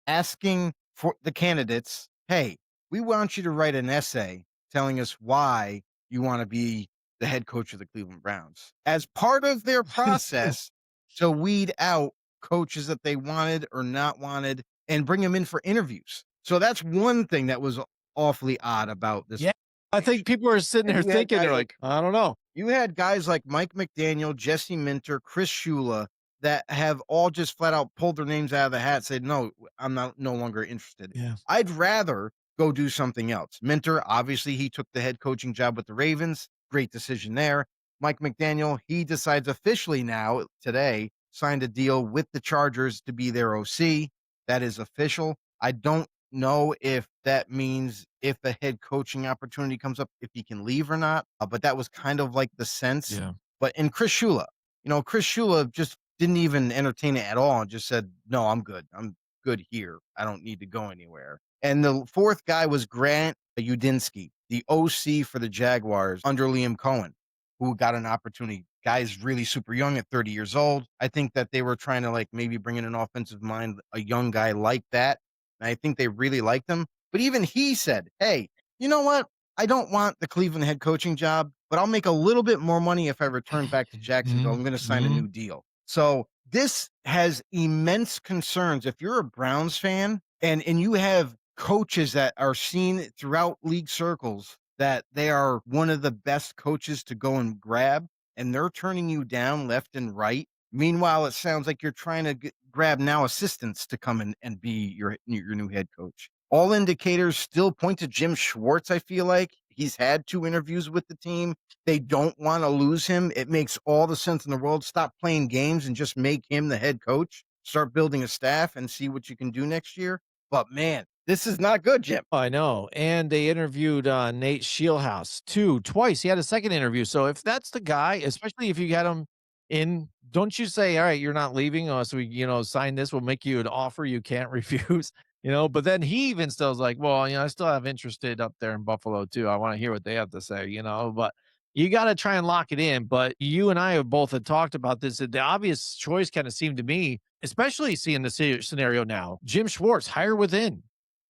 asking for the candidates, "Hey, we want you to write an essay telling us why you wanna be the head coach of the Cleveland Browns." As part of their process to weed out coaches that they wanted or not wanted and bring them in for interviews. So that's one thing that was awfully odd about this Yeah. I think situation. people are sitting And there thinking, they're like, "I don't know." you had guys like Mike McDaniel, Jesse Minter, Chris Shula that have all just flat out pulled their names out of the hat, said, "No, I'm not no longer interested. Yeah. I'd rather go do something else." Minter, obviously, he took the head coaching job with the Ravens. Great decision there. Mike McDaniel, he decides officially now, today, signed a deal with the Chargers to be their OC. That is official. I don't know if that means if a head coaching opportunity comes up, if he can leave or not, but that was kind of like the sense. Yeah. But in Chris Shula just didn't even entertain it at all and just said, "No, I'm good. I'm good here. I don't need to go anywhere." And the 4th guy was Grant Udinski, the OC for the Jaguars under Liam Cohen. who got an opportunity. Guy's really super young at 30 years old. I think that they were trying to like maybe bring in an offensive mind, a young guy like that. And I think they really liked him. But even he said, hey, you know what? I don't want the Cleveland head coaching job, but I'll make a little bit more money if I return back to Jacksonville. I'm going to sign a Mhm. new deal. So this has immense concerns. If you're a Browns fan and you have coaches that are seen throughout league circles that they are one of the best coaches to go and grab, and they're turning you down left and right. Meanwhile, it sounds like you're trying to grab now assistants to come in and be your new head coach. All indicators still point to Jim Schwartz. I feel like he's had 2 interviews with the team. They don't want to lose him. It makes all the sense in the world. Stop playing games and just make him the head coach. Start building a staff and see what you can do next year. But man, this is not good, Jim. I know, and they interviewed, Nate Scheelhaase too, twice. He had a second interview, so if that's the guy, especially if you get him in, don't you say, "Alright, you're not leaving unless we, sign this, we'll make you an offer you can't refuse," But then he even still is like, "Well, I still have interested up there in Buffalo too. I wanna hear what they have to say," But you gotta try and lock it in, but you and I have both had talked about this, and the obvious choice kinda seemed to me, especially seeing the scenario now, Jim Schwartz, hire within.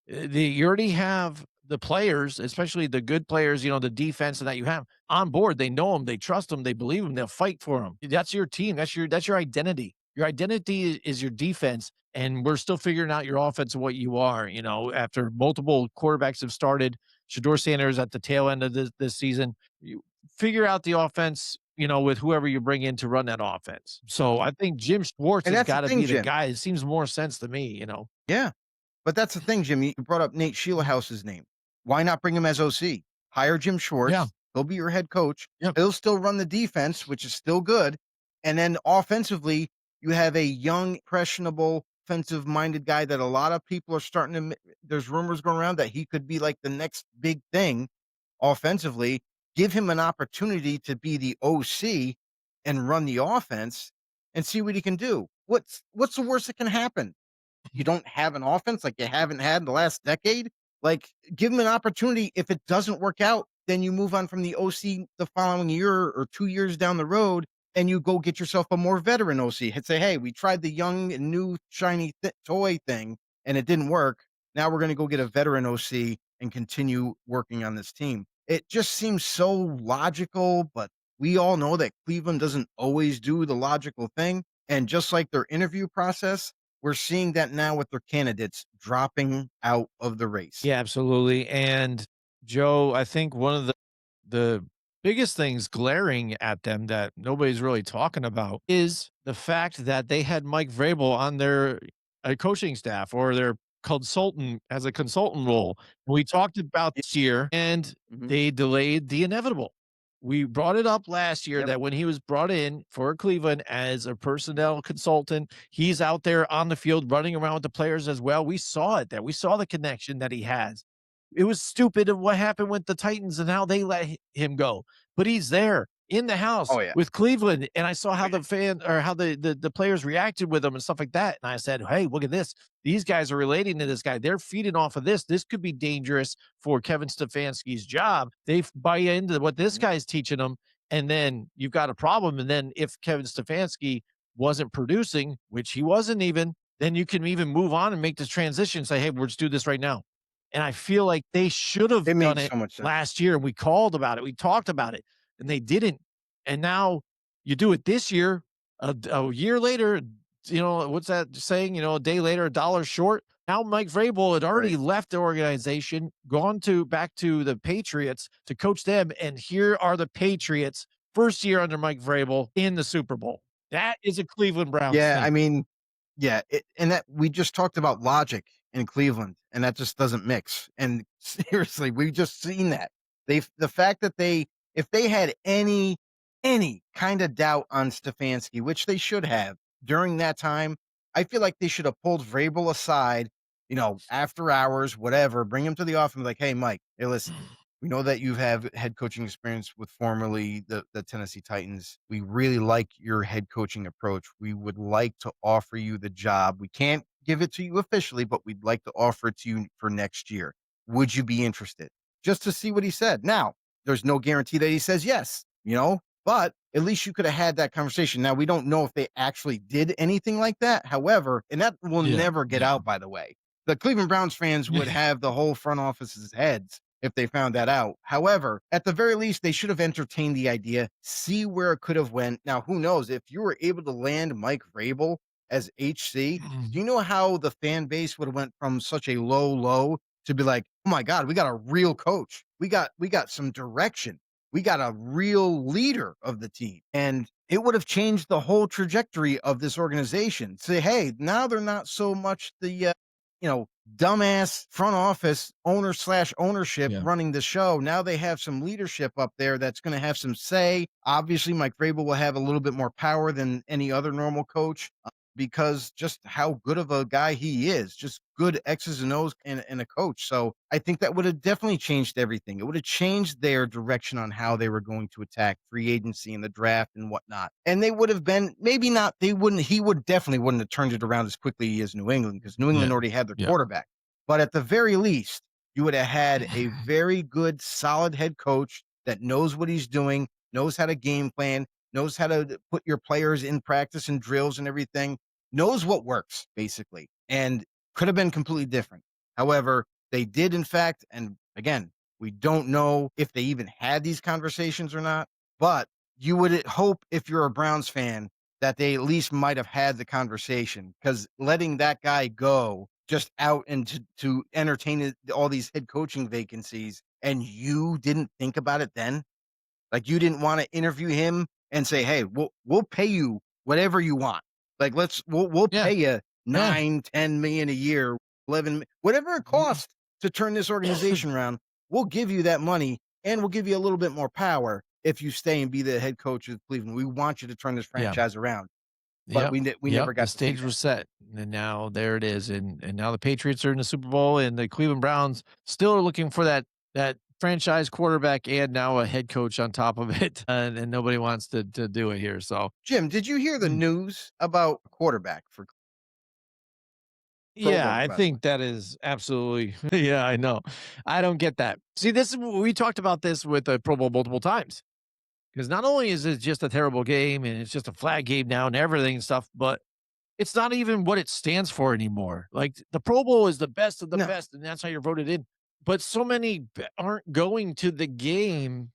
You already have the players, especially the good players, the defense that you have on board. They know them, they trust them, they believe them, they'll fight for them. That's your team. That's your identity. Your identity is your defense, and we're still figuring out your offense and what you are. After multiple quarterbacks have started, Shador Sanders at the tail end of this season, you figure out the offense. With whoever you bring in to run that offense. So I think Jim Schwartz And has that's the got to thing, be the Jim. guy. It seems more sense to me. Yeah. But that's the thing, Jim. You brought up Nate Scheelhouse's name. Why not bring him as OC? Hire Jim Yeah. Schwartz. He'll be your head coach. Yep. He'll still run the defense, which is still good. And then offensively, you have a young, impressionable, offensive minded guy that a lot of people are starting to. There's rumors going around that he could be like the next big thing offensively. Give him an opportunity to be the OC and run the offense and see what he can do. What's the worst that can happen? You don't have an offense like you haven't had in the last decade, like, give him an opportunity. If it doesn't work out, then you move on from the OC the following year or 2 years down the road, and you go get yourself a more veteran OC and say, "Hey, we tried the young and new shiny toy thing, and it didn't work. Now we're gonna go get a veteran OC and continue working on this team." It just seems so logical, but we all know that Cleveland doesn't always do the logical thing, and just like their interview process, we're seeing that now with their candidates dropping out of the race. Yeah, absolutely. And Joe, I think one of the biggest things glaring at them that nobody's really talking about is the fact that they had Mike Vrabel on their coaching staff or their consultant as a consultant role. We talked about Y this year and Mhm. they delayed the inevitable. We brought it up last year Yep. that when he was brought in for Cleveland as a personnel consultant, he's out there on the field running around with the players as well. We saw it there. We saw the connection that he has. It was stupid of what happened with the Titans and how they let him go, but he's there in the house Oh, yeah. with Cleveland, and I saw Oh, how yeah. the fan or how the players reacted with him and stuff like that, and I said, "Hey, look at this. These guys are relating to this guy. They're feeding off of this. This could be dangerous for Kevin Stefanski's job. They buy into what this Mhm. guy's teaching them, and then you've got a problem, and then if Kevin Stefanski wasn't producing, which he wasn't even, then you can even move on and make the transition and say, "Hey, let's do this right now." And I feel like they should have It done made it so much sense. last year. We called about it. We talked about it, and they didn't. And now you do it this year, a year later, what's that saying? A day later, a dollar short. Now Mike Vrabel had already Right. left the organization, gone to back to the Patriots to coach them, and here are the Patriots, first year under Mike Vrabel in the Super Bowl. That is a Cleveland Browns Yeah, I thing. mean, yeah, and that we just talked about logic in Cleveland, and that just doesn't mix. And seriously, we've just seen that. The fact that if they had any kind of doubt on Stefanski, which they should have during that time, I feel like they should have pulled Vrabel aside, after hours, whatever, bring him to the office and be like, "Hey, Mike, hey, listen, we know that you have head coaching experience with formerly the Tennessee Titans. We really like your head coaching approach. We would like to offer you the job. We can't give it to you officially, but we'd like to offer it to you for next year. Would you be interested?" Just to see what he said. Now, there's no guarantee that he says yes, But at least you could have had that conversation. Now, we don't know if they actually did anything like that. However, and that will Yeah. never get Yeah. out, by the way. The Cleveland Browns fans would have the whole front office's heads if they found that out. However, at the very least, they should have entertained the idea, see where it could have went. Now, who knows if you were able to land Mike Vrabel as HC, do you know how the fan base would have went from such a low to be like, "Oh my god, we got a real coach. We got some direction. We got a real leader of the team." And it would have changed the whole trajectory of this organization. Say, "Hey, now they're not so much the you know, dumbass front office owner slash ownership Yeah. running the show. Now they have some leadership up there that's going to have some say. Obviously, Mike Vrabel will have a little bit more power than any other normal coach because just how good of a guy he is, just good X's and O's and a coach. So I think that would have definitely changed everything. It would have changed their direction on how they were going to attack free agency and the draft and whatnot. And they would have been maybe not, they wouldn't, he would definitely wouldn't have turned it around as quickly as New England because New England Yeah. already had their Yeah. quarterback. But at the very least, you would have had a very good, solid head coach that knows what he's doing, knows how to game plan, knows how to put your players in practice and drills and everything, knows what works, basically, and could have been completely different. However, they did, in fact, and again, we don't know if they even had these conversations or not, but you would hope if you're a Browns fan that they at least might have had the conversation because letting that guy go just out and to entertain all these head coaching vacancies and you didn't think about it then, like, you didn't wanna interview him and say, "Hey, we'll pay you whatever you want. Like, we'll Yeah. pay you Yeah. 9, 10 million a year, 11 whatever it costs to turn this organization around. We'll give you that money, and we'll give you a little bit more power if you stay and be the head coach of Cleveland. We want you to turn this Yeah. franchise around." But Yep. we Yep. never The got to see stage that. was set, and now there it is, and now the Patriots are in the Super Bowl, and the Cleveland Browns still are looking for that franchise quarterback and now a head coach on top of it, and nobody wants to do it here. So Jim, did you hear the mm. news about quarterback for Pro Yeah, Bowler, I by the way? think that is absolutely yeah, I know. I don't get that. See, this is we talked about this with the Pro Bowl multiple times because not only is it just a terrible game and it's just a flag game now and everything and stuff, but it's not even what it stands for anymore. Like, the Pro Bowl is the best of the No. best, and that's how you're voted in. But so many aren't going to the game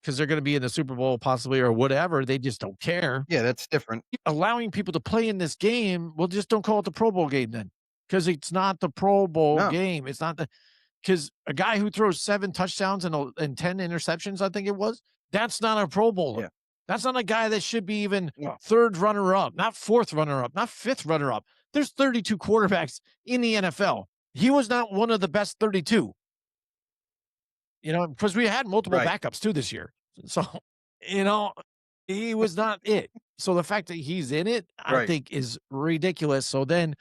because they're going to be in the Super Bowl possibly or whatever. They just don't care. Yeah, that's different. Allowing people to play in this game, well, just don't call it the Pro Bowl game then, because it's not the Pro Bowl No. game. It's not the because a guy who throws 7 touchdowns and 10 interceptions, I think it was, that's not a Pro Bowler. Yeah. That's not a guy that should be even No. 3rd runner up, not 4th runner up, not 5th runner up. There's 32 quarterbacks in the NFL. He was not one of the best 32, because we had multiple Right. backups too this year. So, you know, he was not it. So the fact that he's in it, I Right. think is ridiculous. So then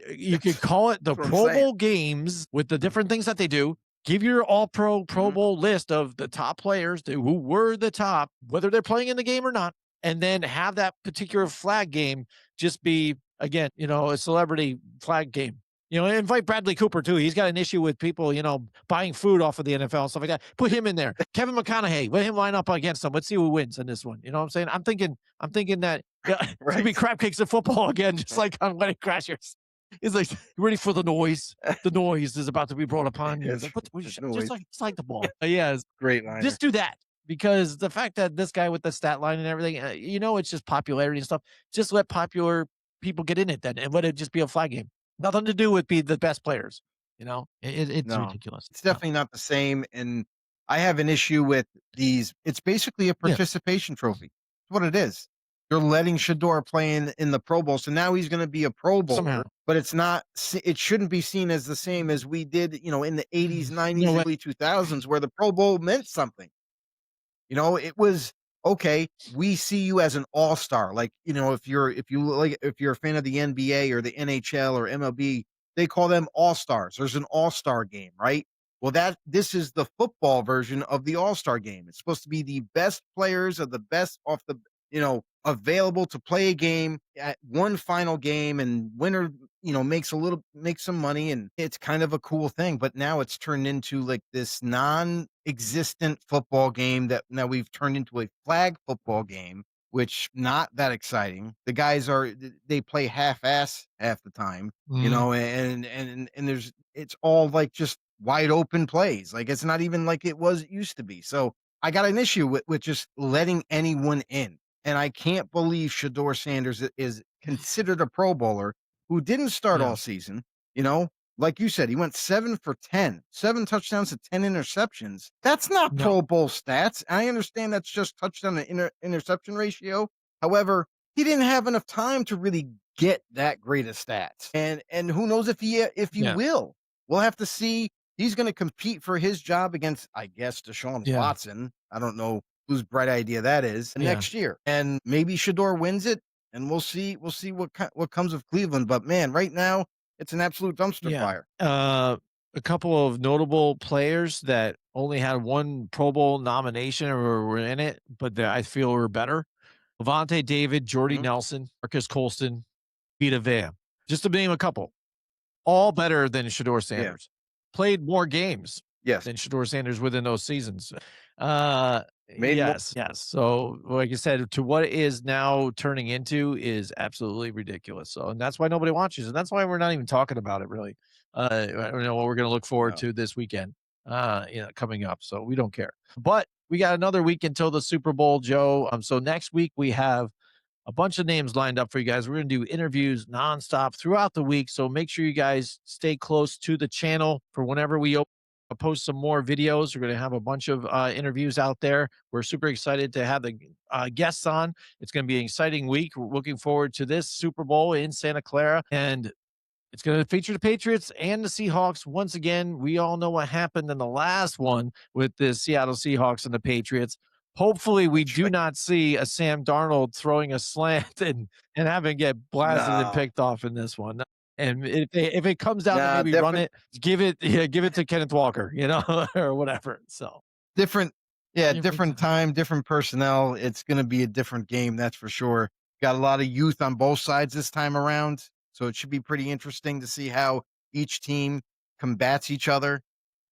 you could call it the That's what I'm Pro saying. Bowl games with the different things that they do. Give your all Pro Mhm. Bowl list of the top players who were the top, whether they're playing in the game or not, and then have that particular flag game just be again, a celebrity flag game. Invite Bradley Cooper too. He's got an issue with people, buying food off of the NFL and stuff like that. Put him in there. Kevin McConaughey, let him line up against them. Let's see who wins in this one. You know what I'm saying? I'm thinking that it's gonna be Right. crap cakes of football again, just like on Wedding Crashers. He's like, "You ready for the noise? The noise is about to be brought upon you." It's It's like, what, it's just noise. like the ball. Yeah, Great liner. just do that because the fact that this guy with the stat line and everything, it's just popularity and stuff. Just let popular people get in it then, and let it just be a flag game. Nothing to do with be the best players. It's No, ridiculous. it's No. definitely not the same, and I have an issue with these. It's basically a Yeah, participation trophy. It's what it is. They're letting Shador play in the Pro Bowl, so now he's gonna be a Pro somehow. Bowler, but it's not it shouldn't be seen as the same as we did, in the '80s, No '90s, way. early 2000s where the Pro Bowl meant something. It was okay. We see you as an all-star. Like, if you're a fan of the NBA or the NHL or MLB, they call them all-stars. There's an all-star game, right? Well, this is the football version of the all-star game. It's supposed to be the best players of the best off available to play a game at one final game and winner makes some money, and it's kind of a cool thing. But now it's turned into like this non-existent football game that now we've turned into a flag football game, which not that exciting. The guys they play half-ass half the time, Mhm. and it's all like just wide open plays. Like it's not even like it used to be. So I got an issue with just letting anyone in. And I can't believe Shador Sanders is considered a Pro Bowler who didn't start Yeah. all season. You know, like you said, he went 7 for 10, 7 touchdowns to 10 interceptions. That's not No. Pro Bowl stats. I understand that's just touchdown to interception ratio. However, he didn't have enough time to really get that great of stats. And who knows if he Yeah. will. We'll have to see. He's going to compete for his job against, I guess, Deshaun Yeah. Watson. I don't know whose bright idea that is Yeah. next year. And maybe Shador wins it, and we'll see what comes of Cleveland. But man, right now it's an absolute dumpster Yeah. fire. A couple of notable players that only had one Pro Bowl nomination or were in it, but that I feel were better. Levante David, Jordy Mhm. Nelson, Marcus Colston, Vita Vea. Just to name a couple. All better than Shador Yeah. Sanders. Played more games Yes. than Shador Sanders within those seasons. Made more. Yes. So, like I said, to what it is now turning into is absolutely ridiculous. So, and that's why nobody watches, and that's why we're not even talking about it really. I don't know what we're going to look forward No. to this weekend, coming up. So we don't care. But we got another week until the Super Bowl, Joe. So next week we have a bunch of names lined up for you guys. We're going to do interviews nonstop throughout the week. So make sure you guys stay close to the channel for whenever we post some more videos. We're going to have a bunch of interviews out there. We're super excited to have the guests on. It's going to be an exciting week. We're looking forward to this Super Bowl in Santa Clara. And it's going to feature the Patriots and the Seahawks. Once again, we all know what happened in the last one with the Seattle Seahawks and the Patriots. Hopefully, we That's do right. not see a Sam Darnold throwing a slant and having it get blasted and No. picked off in this one. And if it comes down to Nah, maybe run different it, give it to Kenneth Walker, or whatever. So different yeah, different different time. time, different personnel. It's gonna be a different game, that's for sure. Got a lot of youth on both sides this time around, so it should be pretty interesting to see how each team combats each other.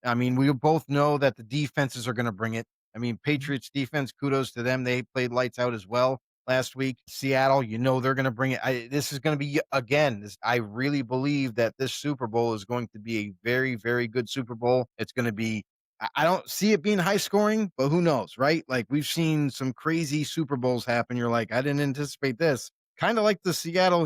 I mean, we both know that the defenses are gonna bring it. I mean, Patriots defense, kudos to them. They played lights out as well last week. Seattle, they're gonna bring it. This is gonna be again. I really believe that this Super Bowl is going to be a very, very good Super Bowl. It's gonna be. I don't see it being high scoring, but who knows, right? Like we've seen some crazy Super Bowls happen. You're like, I didn't anticipate this. Kind of like the Seattle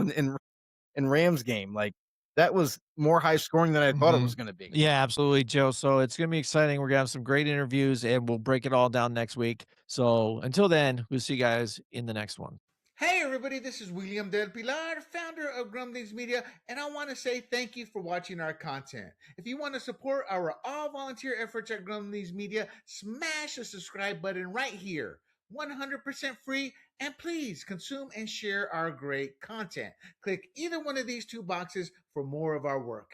and Rams game. Like that was more high scoring than I thought it was Mhm. going to be. Yeah, absolutely, Joe. So it's going to be exciting. We're going to have some great interviews and we'll break it all down next week. So until then, we'll see you guys in the next one. Hey everybody, this is William Del Pilar, founder of Grumblings Media, and I want to say thank you for watching our content. If you want to support our all-volunteer efforts at Grumblings Media, smash the subscribe button right here. 100% free, and please consume and share our great content. Click either one of these two boxes for more of our work.